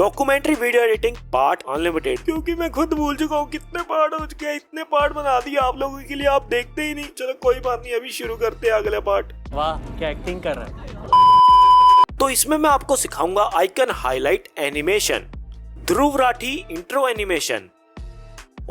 Documentary video editing part unlimited, क्योंकि मैं खुद भूल चुका हूँ कितने पार्ट हो चुके हैं। इतने पार्ट बना दिए आप लोगों के लिए, आप देखते ही नहीं। चलो कोई बात नहीं, अभी शुरू करते हैं अगला पार्ट। वाह क्या एक्टिंग कर रहा है। तो इसमें मैं आपको सिखाऊंगा icon highlight animation, Dhruv Rathee intro animation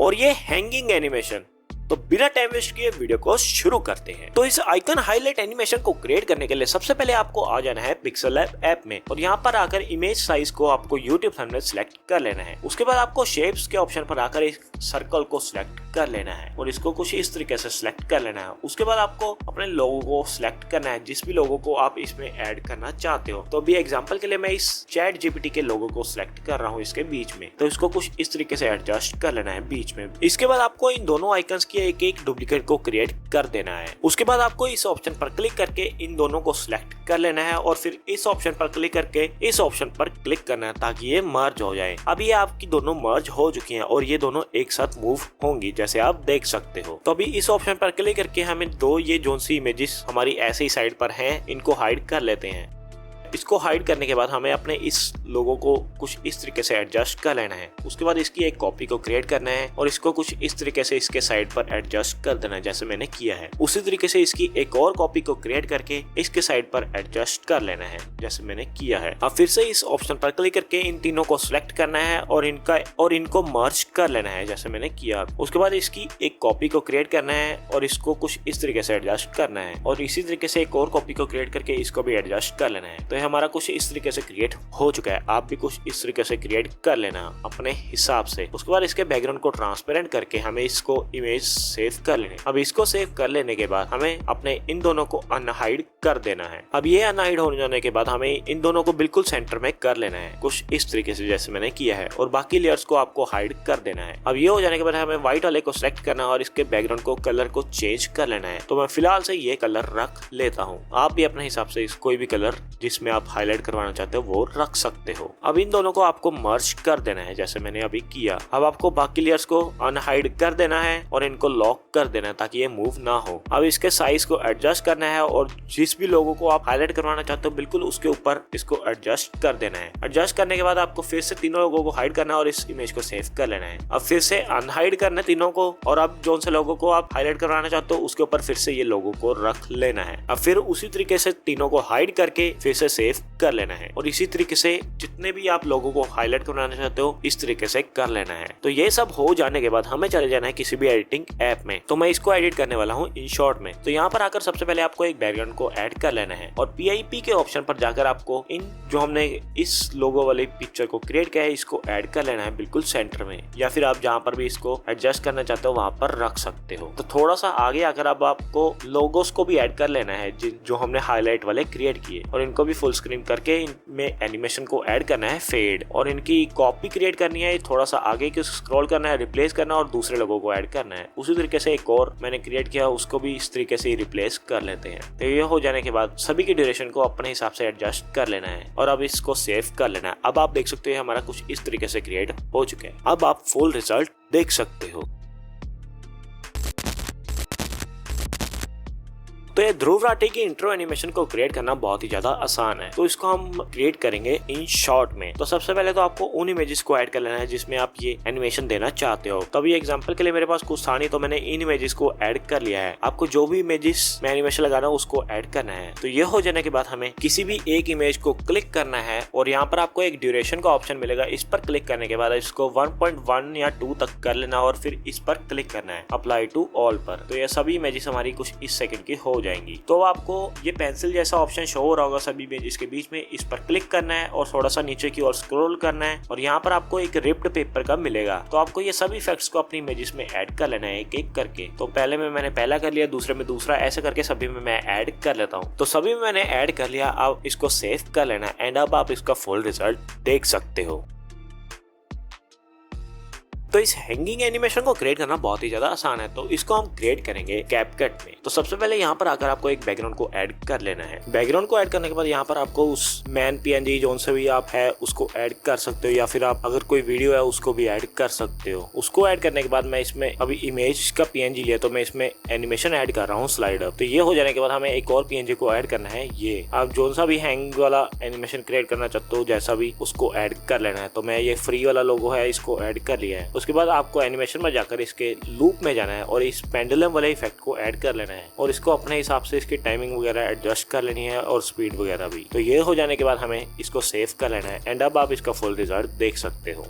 और ये हैंगिंग एनिमेशन। तो बिना टाइम वेस्ट किए वीडियो को शुरू करते हैं। तो इस आइकन हाईलाइट एनिमेशन को क्रिएट करने के लिए सबसे पहले आपको आ जाना है पिक्सेल लैब ऐप में और यहाँ पर आकर इमेज साइज को आपको यूट्यूब थंबनेल सिलेक्ट कर लेना है। उसके बाद आपको शेप्स के ऑप्शन पर आकर इस सर्कल को सिलेक्ट कर लेना है और इसको कुछ इस तरीके से सिलेक्ट कर लेना है। उसके बाद आपको अपने लोगो को सिलेक्ट करना है, जिस भी लोगो को आप इसमें ऐड करना चाहते हो। तो अभी एग्जांपल के लिए मैं इस चैट जीपीटी के लोगो को सिलेक्ट कर रहा हूँ इसके बीच में। तो इसको कुछ इस तरीके से एडजस्ट कर लेना है बीच में। इसके बाद आपको इन दोनों आइकन्स की एक एक डुप्लीकेट को क्रिएट कर देना है। उसके बाद आपको इस ऑप्शन पर क्लिक करके इन दोनों को सिलेक्ट कर लेना है और फिर इस ऑप्शन पर क्लिक करके इस ऑप्शन पर क्लिक करना है ताकि ये मर्ज हो जाए। अब ये आपकी दोनों मर्ज हो चुकी हैं और ये दोनों एक साथ मूव होंगी, जैसे आप देख सकते हो। तो अभी इस ऑप्शन पर क्लिक करके हमें दो ये जोन सी इमेजेस हमारी ऐसे ही साइड पर हैं, इनको हाइड कर लेते हैं। इसको हाइड करने के बाद हमें अपने इस लोगो को कुछ इस तरीके से एडजस्ट कर लेना है। उसके बाद इसकी एक कॉपी को क्रिएट करना है और इसको कुछ इस तरीके से इसके साइड पर एडजस्ट कर देना है, जैसे मैंने किया है। उसी तरीके से इसकी एक और कॉपी को क्रिएट करके इसके साइड पर एडजस्ट कर लेना है, जैसे मैंने किया है। अब फिर से इस ऑप्शन पर क्लिक करके इन तीनों को सिलेक्ट करना है और इनको मर्ज कर लेना है, जैसे मैंने किया। उसके बाद इसकी एक कॉपी को क्रिएट करना है और इसको कुछ इस तरीके से एडजस्ट करना है और इसी तरीके से एक और कॉपी को क्रिएट करके इसको भी एडजस्ट कर लेना है। तो हमारा कुछ इस तरीके से क्रिएट हो चुका है। आप भी कुछ इस तरीके से क्रिएट कर लेना अपने हिसाब से। उसके बाद इसके बैकग्राउंड को ट्रांसपेरेंट करके हमें इसको इमेज सेव कर लेना है। अब इसको सेव कर लेने के बाद हमें अपने इन दोनों को अनहाइड कर देना है। अब ये अनहाइड हो जाने के बाद हमें इन दोनों को बिल्कुल सेंटर में कर लेना है, कुछ इस तरीके से जैसे मैंने किया है, और बाकी लेयर्स को आपको हाइड कर देना है। अब ये हो जाने के बाद हमें व्हाइट वाले को सिलेक्ट करना है और इसके बैकग्राउंड को कलर को चेंज कर लेना है। तो मैं फिलहाल से ये कलर रख लेता हूँ। आप भी अपने हिसाब से कोई भी कलर जिसमें आप हाईलाइट करवाना चाहते हो वो रख सकते हो। अब इन दोनों को आपको मर्ज कर देना है, जैसे मैंने अभी किया। अब आपको बाकी लेयर्स को अनहाइड कर देना है और इनको लॉक कर देना है ताकि ये मूव ना हो। अब इसके साइज को एडजस्ट करना है और जिस भी लोगों को आप हाईलाइट करवाना चाहते हो बिल्कुल उसके ऊपर इसको एडजस्ट कर देना है। एडजस्ट करने के बाद आपको फिर से तीनों लोगों को हाइड करना है और इस इमेज को सेव कर लेना है। अब फिर से अनहाइड करना है तीनों को और अब जो से लोगों को आप हाईलाइट करवाना चाहते हो उसके ऊपर फिर से ये लोगों को रख लेना है। अब फिर उसी तरीके से तीनों को हाइड करके फिर से सेव कर लेना है और इसी तरीके से जितने भी आप लोगों को हाईलाइट करवाना चाहते हो इस तरीके से कर लेना है। तो ये सब हो जाने के बाद हमें चले जाना है किसी भी एडिटिंग ऐप में। तो मैं इसको एडिट करने वाला हूँ InShot में। तो यहाँ पर आकर सबसे पहले आपको एक बैकग्राउंड को ऐड कर लेना है और PIP के ऑप्शन पर जाकर आपको इन जो हमने इस लोगो वाली पिक्चर को क्रिएट किया है इसको ऐड कर लेना है बिल्कुल सेंटर में, या फिर आप जहाँ पर भी इसको एडजस्ट करना चाहते हो वहाँ पर रख सकते हो। तो थोड़ा सा आगे आकर अब आपको लोगोस को भी ऐड कर लेना है जो हमने हाईलाइट वाले क्रिएट किए और इनको भी फुल स्क्रीन करके इनमें एनिमेशन को ऐड करना है फेड और इनकी कॉपी क्रिएट करनी है। थोड़ा सा आगे की स्क्रॉल करना है, रिप्लेस करना है और दूसरे लोगों को ऐड करना है। उसी तरीके से एक और मैंने क्रिएट किया उसको भी इस तरीके से रिप्लेस कर लेते हैं। तो ये हो जाने के बाद सभी की ड्यूरेशन को अपने हिसाब से एडजस्ट कर लेना है और अब इसको सेव कर लेना है। अब आप देख सकते हो हमारा कुछ इस तरीके से क्रिएट हो चुके हैं। अब आप फुल रिजल्ट देख सकते हो। तो ये ध्रुव राठी की इंट्रो एनिमेशन को क्रिएट करना बहुत ही ज्यादा आसान है। तो इसको हम क्रिएट करेंगे InShot में। तो सबसे पहले तो आपको उन इमेजेस को ऐड कर लेना है जिसमें आप ये एनिमेशन देना चाहते हो। तो अभी एग्जांपल के लिए मेरे पास कुछ था नहीं तो मैंने इन इमेजेस को ऐड कर लिया है। आपको जो भी इमेजेस में एनिमेशन लगाना है उसको ऐड करना है। तो ये हो जाने के बाद हमें किसी भी एक इमेज को क्लिक करना है और यहाँ पर आपको एक ड्यूरेशन का ऑप्शन मिलेगा। इस पर क्लिक करने के बाद इसको 1.1 या 2 तक कर लेना और फिर इस पर क्लिक करना है अप्लाई टू ऑल पर। तो ये सभी इमेजेस हमारी कुछ इस सेकंड की हो जाएंगी। तो आपको ये पेंसिल जैसा ऑप्शन शो हो रहा होगा सभी इमेजेस के बीच में, इस पर क्लिक करना है और थोड़ा सा नीचे की ओर स्क्रॉल करना है और यहाँ पर आपको एक रिप्ड पेपर का मिलेगा। तो आपको ये सभी इफेक्ट्स को अपनी इमेजेस में ऐड कर लेना है एक एक करके। तो पहले में मैंने पहला कर लिया, दूसरे में दूसरा, ऐसे करके सभी में मैं ऐड कर लेता हूँ। तो सभी में मैंने ऐड कर लिया। अब इसको सेव कर लेना एंड अब आप इसका फुल रिजल्ट देख सकते हो। तो इस हैंगिंग एनिमेशन को क्रिएट करना बहुत ही ज्यादा आसान है। तो इसको हम क्रिएट करेंगे कैपकट में। तो सबसे पहले यहाँ पर आकर आपको एक बैकग्राउंड को ऐड कर लेना है। बैकग्राउंड को ऐड करने के बाद यहाँ पर आपको उस मैन पीएनजी जोन से भी आप है उसको ऐड कर सकते हो, या फिर आप अगर कोई वीडियो है उसको भी ऐड कर सकते हो। उसको ऐड करने के बाद मैं इसमें अभी इमेज का पीएनजी लिया, तो मैं इसमें एनिमेशन ऐड कर रहा हूँ स्लाइडर। तो ये हो जाने के बाद हमें एक और पीएनजी को ऐड करना है। ये आप जोन सा भी हैंग वाला एनिमेशन क्रिएट करना चाहते हो जैसा भी, उसको ऐड कर लेना है। तो मैं ये फ्री वाला लोगो है इसको ऐड कर लिया है। उसके बाद आपको एनिमेशन में जाकर इसके लूप में जाना है और इस पेंडुलम वाले इफेक्ट को ऐड कर लेना है और इसको अपने हिसाब से इसकी टाइमिंग वगैरह एडजस्ट कर लेनी है और स्पीड वगैरह भी। तो ये हो जाने के बाद हमें इसको सेव कर लेना है एंड अब आप इसका फुल रिजल्ट देख सकते हो।